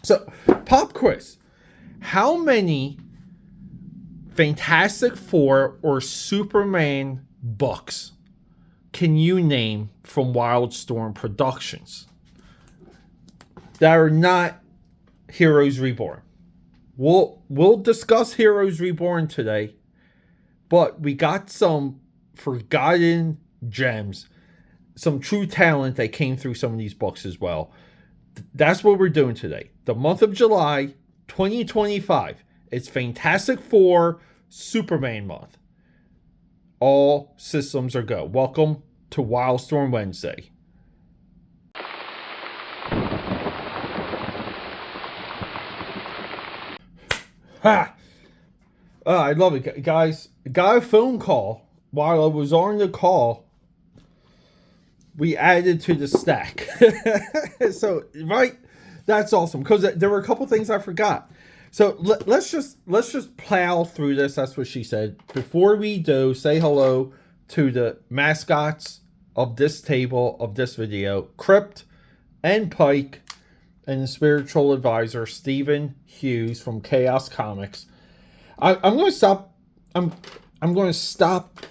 So, pop quiz. How many Fantastic Four or Superman books can you name from WILDSTORM Productions that are not Heroes Reborn? We'll discuss Heroes Reborn today, but we got some forgotten gems, some true talent that came through some of these books as well. That's what we're doing today. The month of July 2025. It's Fantastic Four Superman month. All systems are go. Welcome to WILDSTORM Wednesday. Ha! I love it, guys. Got a phone call. While I was on the call, we added to the stack. So, right? That's awesome. Because there were a couple things I forgot. So let's just plow through this. That's what she said. Before we do, say hello to the mascots of this table, of this video, Crypt and Pike, and the spiritual advisor, Stephen Hughes from Chaos Comics. I'm going to stop. I'm going to stop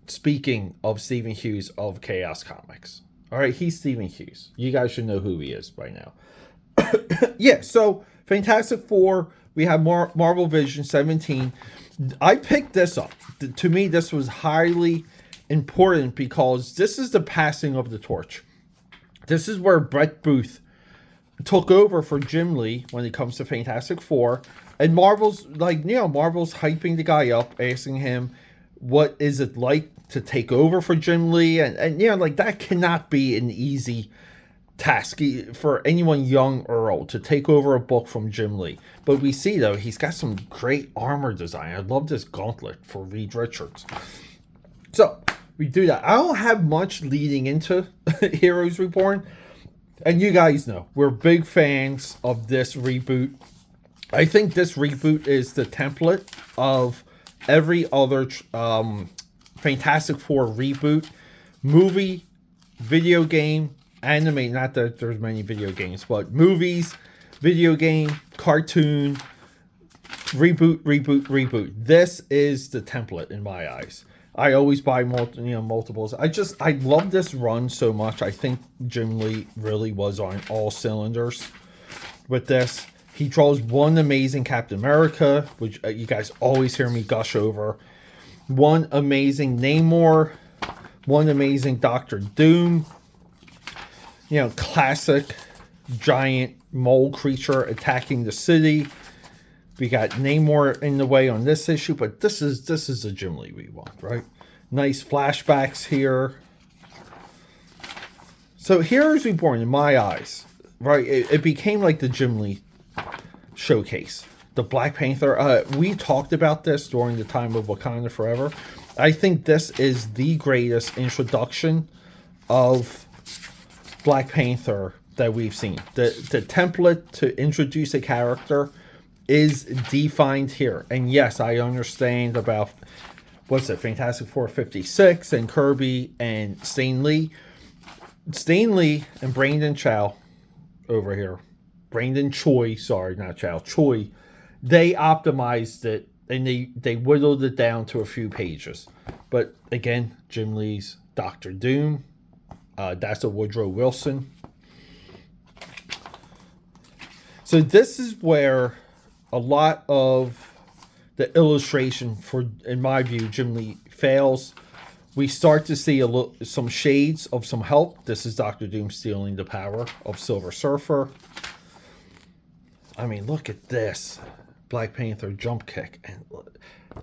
speaking of Stephen Hughes of Chaos Comics. All right, he's Stephen Hughes. You guys should know who he is by now. Yeah, so Fantastic Four, we have Marvel Vision 17. I picked this up. To me, this was highly important because this is the passing of the torch. This is where Brett Booth took over for Jim Lee when it comes to Fantastic Four. And Marvel's hyping the guy up, asking him, what is it like to take over for Jim Lee? And that cannot be an easy task for anyone young or old to take over a book from Jim Lee. But we see, though, he's got some great armor design. I love this gauntlet for Reed Richards. So we do that. I don't have much leading into Heroes Reborn. And you guys know, we're big fans of this reboot. I think this reboot is the template of every other Fantastic Four reboot. Movie, video game, anime, not that there's many video games, but movies, video game, cartoon, reboot. This is the template in my eyes. I always buy multiples. I love this run so much. I think Jim Lee really was on all cylinders with this. He draws one amazing Captain America, which you guys always hear me gush over. One amazing Namor. One amazing Doctor Doom. Classic giant mole creature attacking the city. We got Namor in the way on this issue, but this is a Jim Lee we want, right? Nice flashbacks here. So Heroes Reborn, in my eyes, right? It became like the Jim Lee showcase. The Black Panther. We talked about this during the time of Wakanda Forever. I think this is the greatest introduction of Black Panther that we've seen. The template to introduce a character is defined here. And yes, I understand about, Fantastic Four 56 and Kirby and Stan Lee. Stan Lee and Brandon Chow over here. Brandon Choi, sorry, not Chow, Choi. They optimized it and they whittled it down to a few pages. But again, Jim Lee's Doctor Doom. That's a Woodrow Wilson. So this is where a lot of the illustration for, in my view, Jim Lee fails. We start to see some shades of some help. This is Doctor Doom stealing the power of Silver Surfer. I mean, look at this. Black Panther jump kick. And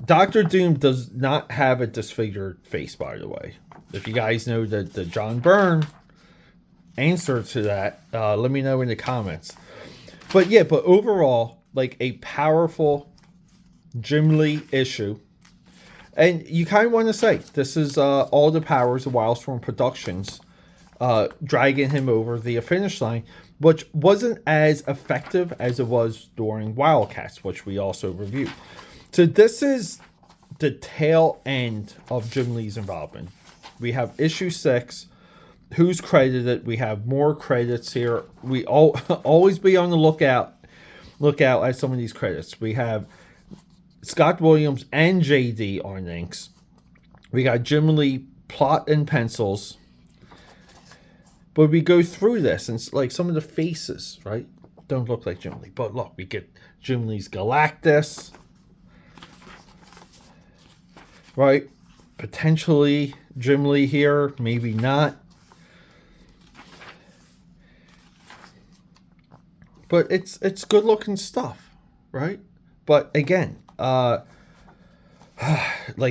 Doctor Doom does not have a disfigured face, by the way. If you guys know the John Byrne answer to that, let me know in the comments. But overall, like a powerful Jim Lee issue. And you kind of want to say, this is all the powers of WILDSTORM Productions dragging him over the finish line, which wasn't as effective as it was during Wildcats, which we also reviewed. So this is the tail end of Jim Lee's involvement. We have issue 6. who's credited. We have more credits here. We always be on the lookout at some of these credits. We have Scott Williams and JD on inks. We got Jim Lee plot and pencils. But we go through this, and like some of the faces, right, don't look like Jim Lee. But look, we get Jim Lee's Galactus, right? Potentially Jim Lee here, maybe not. But it's good looking stuff, right? But again, like,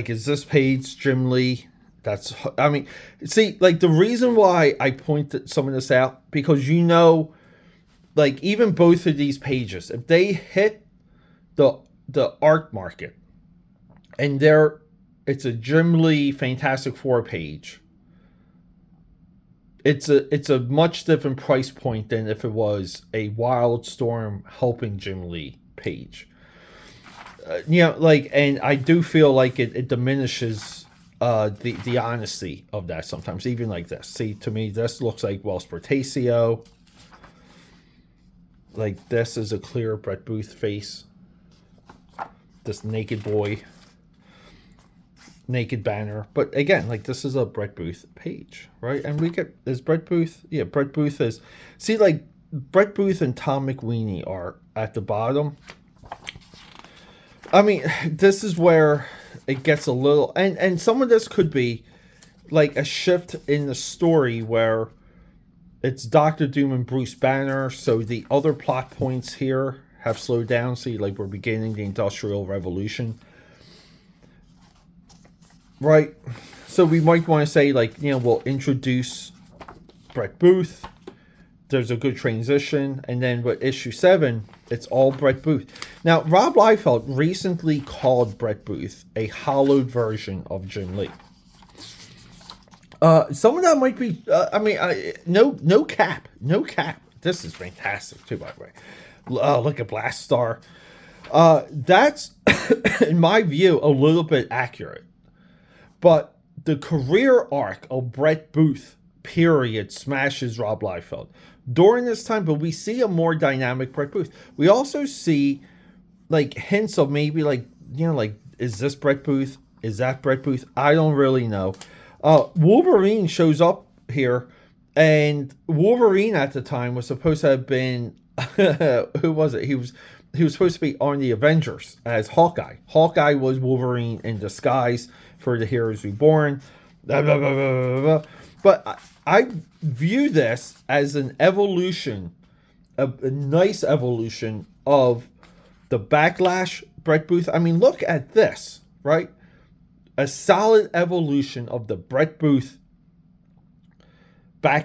is this page Jim Lee? That's, I mean, see, like, the reason why I pointed some of this out, because, you know, like, even both of these pages, if they hit the art market, and it's a Jim Lee Fantastic Four page, it's a much different price point than if it was a WILDSTORM helping Jim Lee page. You know, like, and I do feel like it diminishes the honesty of that sometimes, even like this. See, to me, this looks like Wells Portacio. Like, this is a clear Brett Booth face. This naked boy, naked banner. But again, like, this is a Brett Booth page, right? And we get, is Brett Booth? Yeah, Brett Booth is, see, like, Brett Booth and Tom McWeeny are at the bottom. I mean, this is where it gets a little, and some of this could be like a shift in the story where it's Doctor Doom and Bruce Banner, so the other plot points here have slowed down. See, like, we're beginning the Industrial Revolution, right? So we might want to say, like, you know, we'll introduce Brett Booth. There's a good transition, and then with issue 7, it's all Brett Booth. Now, Rob Liefeld recently called Brett Booth a hollowed version of Jim Lee. Some of that might be, I mean, no cap. This is fantastic too, by the way. Look at Blast Star. That's, in my view, a little bit accurate. But the career arc of Brett Booth, period, smashes Rob Liefeld during this time. But we see a more dynamic Brett Booth. We also see, like, hints of maybe, like, you know, like, is this Brett Booth? Is that Brett Booth? I don't really know. Wolverine shows up here, and Wolverine at the time was supposed to have been who was it? He was supposed to be on the Avengers as Hawkeye. Hawkeye was Wolverine in disguise for the Heroes Reborn. Blah, blah, blah, blah, blah, blah. But I view this as an evolution, a nice evolution of the Backlash Brett Booth. I mean, look at this, right? A solid evolution of the Brett Booth of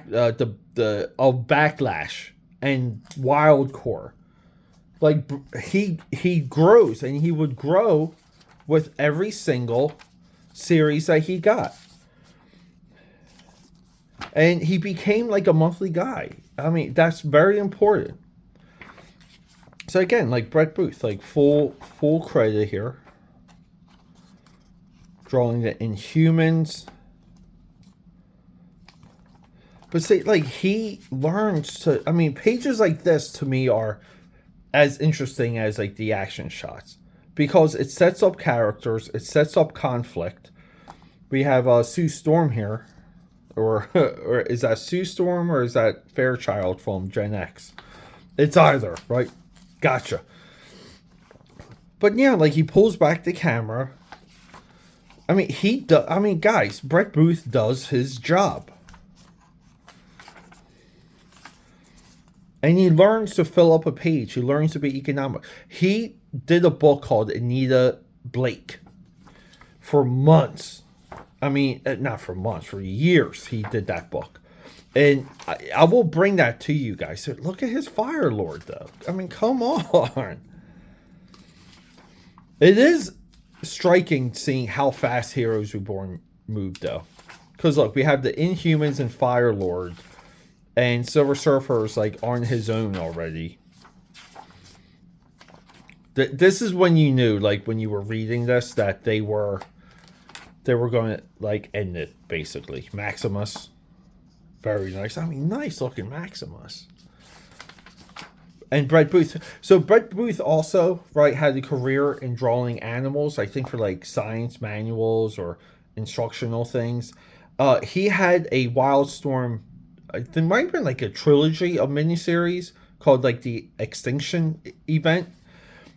Backlash and Wildcore. Like, he grows, and he would grow with every single series that he got. And he became like a monthly guy. I mean, that's very important. So again, like, Brett Booth, like, full credit here. Drawing the Inhumans. But see, like, he learns to, I mean, pages like this to me are as interesting as, like, the action shots. Because it sets up characters, it sets up conflict. We have Sue Storm here. Or is that Sue Storm, or is that Fairchild from Gen X? It's either, right? Gotcha. But yeah, like, he pulls back the camera. I mean, guys, Brett Booth does his job. And he learns to fill up a page. He learns to be economic. He did a book called Anita Blake for months. I mean, not for months, for years he did that book. And I will bring that to you guys. So look at his Fire Lord, though. I mean, come on. It is striking seeing how fast Heroes Reborn moved, though. Because, look, we have the Inhumans and Fire Lord. And Silver Surfer's, like, on his own already. This is when you knew, like, when you were reading this, that they were going to, like, end it, basically. Maximus. Very nice. I mean, nice looking Maximus. And Brett Booth. So Brett Booth also, right, had a career in drawing animals, I think for like science manuals or instructional things. He had a Wildstorm, there might have been like a trilogy of miniseries called like the Extinction Event,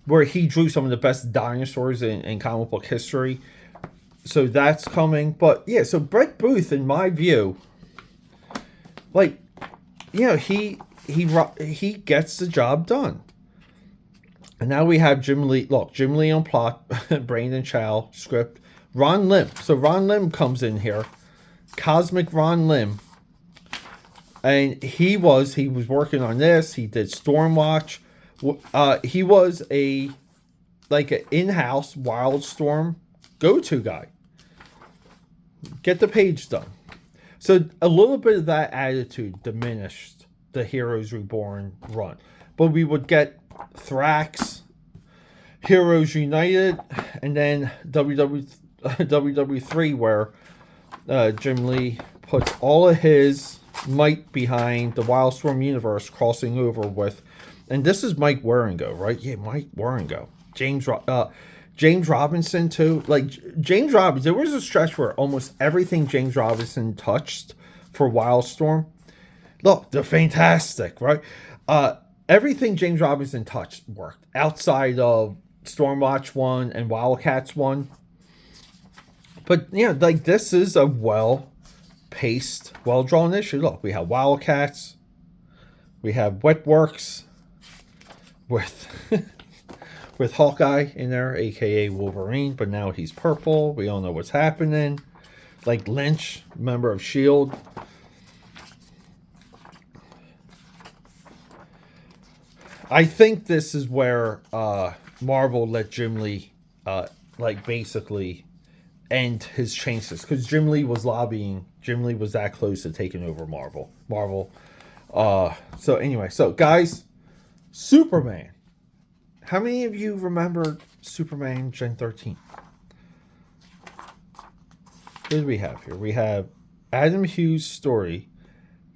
where he drew some of the best dinosaurs in comic book history. So that's coming. But yeah, so Brett Booth, in my view, like, you know, he gets the job done. And now we have Jim Lee. Look, Jim Lee on plot, Brandon Chow script, Ron Lim. So Ron Lim comes in here, Cosmic Ron Lim, and he was working on this. He did Stormwatch. He was an in-house Wildstorm go-to guy. Get the page done. So a little bit of that attitude diminished the Heroes Reborn run, but we would get Thrax, Heroes United, and then WW3, where Jim Lee puts all of his might behind the Wildstorm universe, crossing over with, and this is Mike Waringo, right? Yeah, Mike Waringo. James Robinson too. Like James Robinson, there was a stretch where almost everything James Robinson touched for Wildstorm, look, they're fantastic, right? Everything James Robinson touched worked outside of Stormwatch 1 and Wildcats 1. But yeah, like this is a well-paced, well-drawn issue. Look, we have Wildcats, we have Wetworks with with Hawkeye in there, aka Wolverine, but now he's purple. We all know what's happening. Like Lynch, member of S.H.I.E.L.D. I think this is where Marvel let Jim Lee basically end his chances, because Jim Lee was lobbying. Jim Lee was that close to taking over Marvel. So anyway, so guys, Superman. How many of you remember Superman Gen 13? Who do we have here? We have Adam Hughes' story,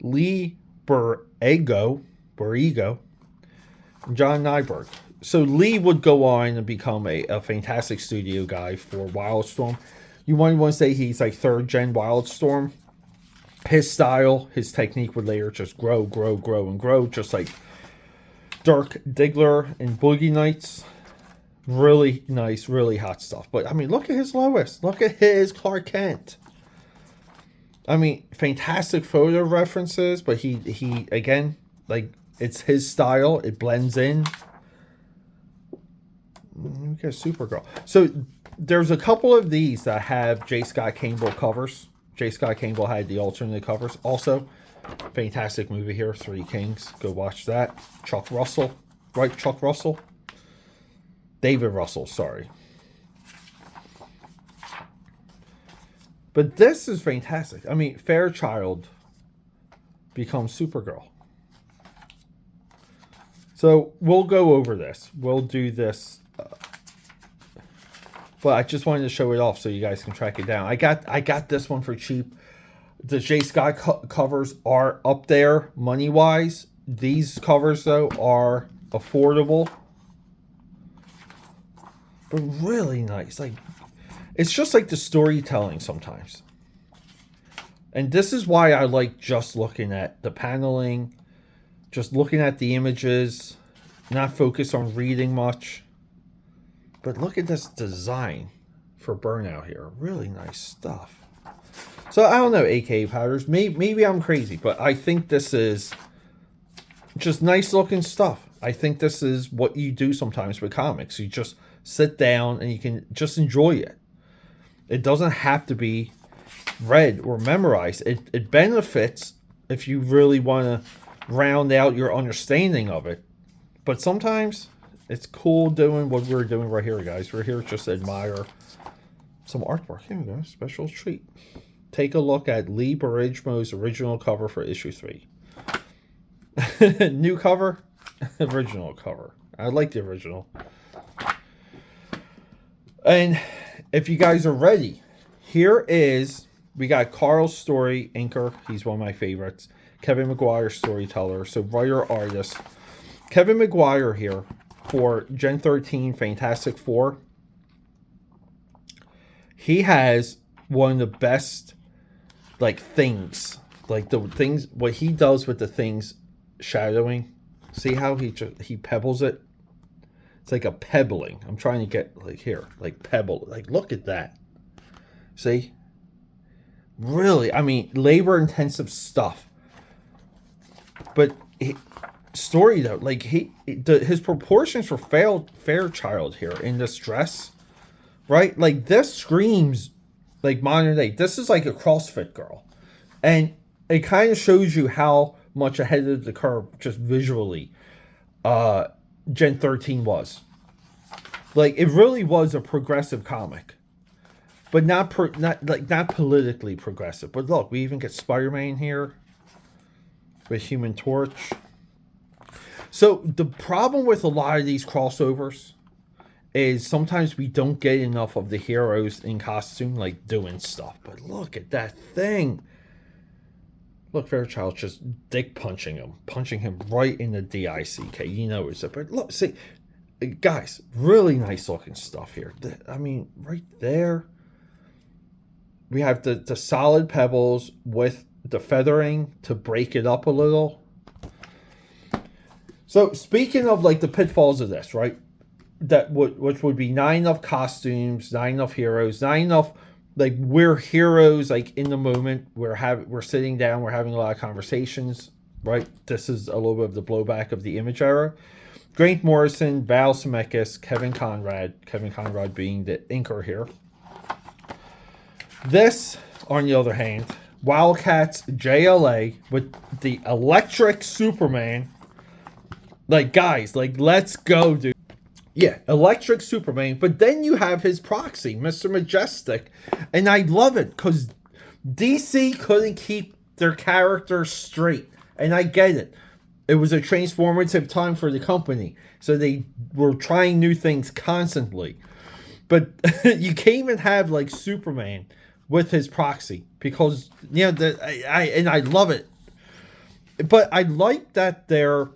Lee Borrego, and John Nyberg. So Lee would go on and become a fantastic studio guy for Wildstorm. You might want to say he's like third gen Wildstorm. His style, his technique would later just grow, just like Dirk Diggler and Boogie Nights. Really nice, really hot stuff. But I mean, look at his Lois. Look at his Clark Kent. I mean, fantastic photo references, but he again, like, it's his style. It blends in. We got Supergirl. So there's a couple of these that have J. Scott Campbell covers. J. Scott Campbell had the alternate covers. Also, fantastic movie here, Three Kings. Go watch that. Chuck Russell. Right, Chuck Russell? David Russell, sorry. But this is fantastic. I mean, Fairchild becomes Supergirl. So we'll go over this. We'll do this. But I just wanted to show it off so you guys can track it down. I got this one for cheap. The J. Scott covers are up there money-wise. These covers, though, are affordable. But really nice. Like, it's just like the storytelling sometimes. And this is why I like just looking at the paneling, just looking at the images, not focus on reading much. But look at this design for Burnout here. Really nice stuff. So I don't know, AKA powders. Maybe I'm crazy, but I think this is just nice looking stuff. I think this is what you do sometimes with comics. You just sit down and you can just enjoy it. It doesn't have to be read or memorized. It benefits if you really want to round out your understanding of it. But sometimes it's cool doing what we're doing right here, guys. We're here just to admire some artwork. Here we go. Special treat. Take a look at Lee Barrigmo's original cover for issue 3. New cover, original cover. I like the original. And if you guys are ready, here is We got Carl's story inker. He's one of my favorites. Kevin McGuire, storyteller. So writer, artist. Kevin McGuire here for Gen 13 Fantastic Four. He has one of the best, like, things. Like, the things, what he does with the things shadowing. See how he pebbles it? It's like a pebbling. I'm trying to get, like, here. Like, pebble. Like, look at that. See? Really, I mean, labor-intensive stuff. But story, though, like, his proportions for Fairchild here in this dress, right? Like, this screams, like, modern day. This is like a CrossFit girl. And it kind of shows you how much ahead of the curve, just visually, Gen 13 was. Like, it really was a progressive comic. But not politically progressive. But look, we even get Spider-Man here with Human Torch. So the problem with a lot of these crossovers is sometimes we don't get enough of the heroes in costume, like, doing stuff. But look at that thing. Look, Fairchild's just dick punching him right in the DICK. You know it's it. But look, see, guys, really nice looking stuff here. I mean, right there. We have the solid pebbles with the feathering to break it up a little. So speaking of, like, the pitfalls of this, right? Which would be not enough costumes, not enough heroes, not enough, like, we're heroes, like, in the moment. We're sitting down, we're having a lot of conversations, right? This is a little bit of the blowback of the Image era. Grant Morrison, Val Zemeckis, Kevin Conrad being the inker here. This, on the other hand, Wildcats JLA with the electric Superman. Like, guys, like, let's go, dude. Yeah, electric Superman. But then you have his proxy, Mr. Majestic. And I love it because DC couldn't keep their characters straight. And I get it. It was a transformative time for the company. So they were trying new things constantly. But you can't even have, like, Superman with his proxy because, you know, I love it. But I like that they're,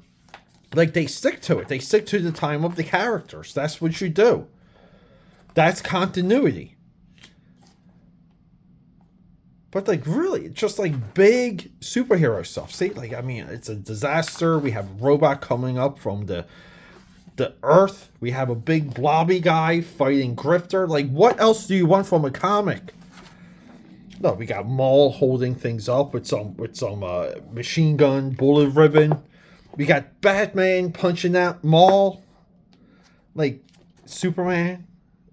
like, they stick to it. They stick to the time of the characters. That's what you do. That's continuity. But, like, really, just, like, big superhero stuff. See, like, I mean, it's a disaster. We have a robot coming up from the Earth. We have a big blobby guy fighting Grifter. Like, what else do you want from a comic? No, we got Maul holding things up with some machine gun, bullet ribbon. We got Batman punching out Maul. Like, Superman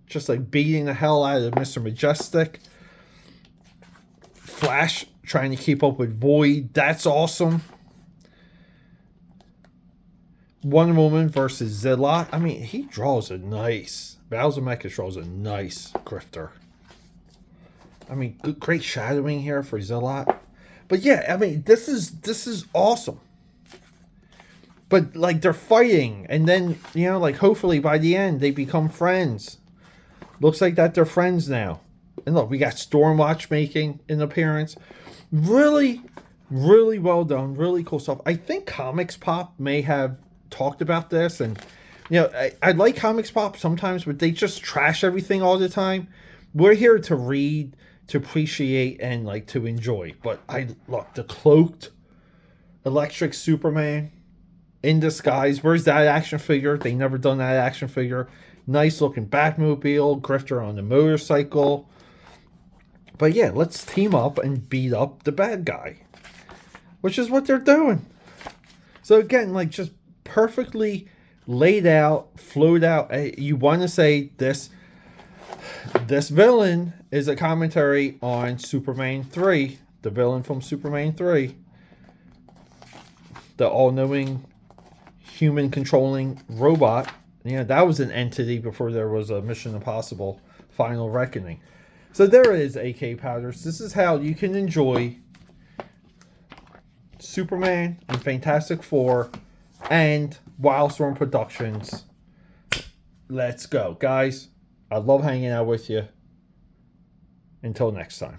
just, like, beating the hell out of Mr. Majestic. Flash trying to keep up with Void. That's awesome. Wonder Woman versus Zillock. I mean, he draws a nice... Val Zemeckis draws a nice Grifter. I mean, great shadowing here for Zillock. But yeah, I mean, this is awesome. But, like, they're fighting, and then, you know, like, hopefully by the end they become friends. Looks like that they're friends now. And look, we got Stormwatch making an appearance. Really, really well done. Really cool stuff. I think Comics Pop may have talked about this, and, you know, I like Comics Pop sometimes, but they just trash everything all the time. We're here to read, to appreciate, and, like, to enjoy. But look, the cloaked electric Superman in disguise. Where's that action figure? They never done that action figure. Nice looking Batmobile, Grifter on the motorcycle. But yeah, let's team up and beat up the bad guy, which is what they're doing. So again, like, just perfectly laid out, flowed out. You want to say this villain is a commentary on Superman 3, the villain from Superman 3, the all-knowing human controlling robot. You know, that was an entity before there was a Mission Impossible Final Reckoning. So there it is, AK Powders. This is how you can enjoy Superman and Fantastic Four and WILDSTORM Productions. Let's go, guys. I love hanging out with you. Until next time.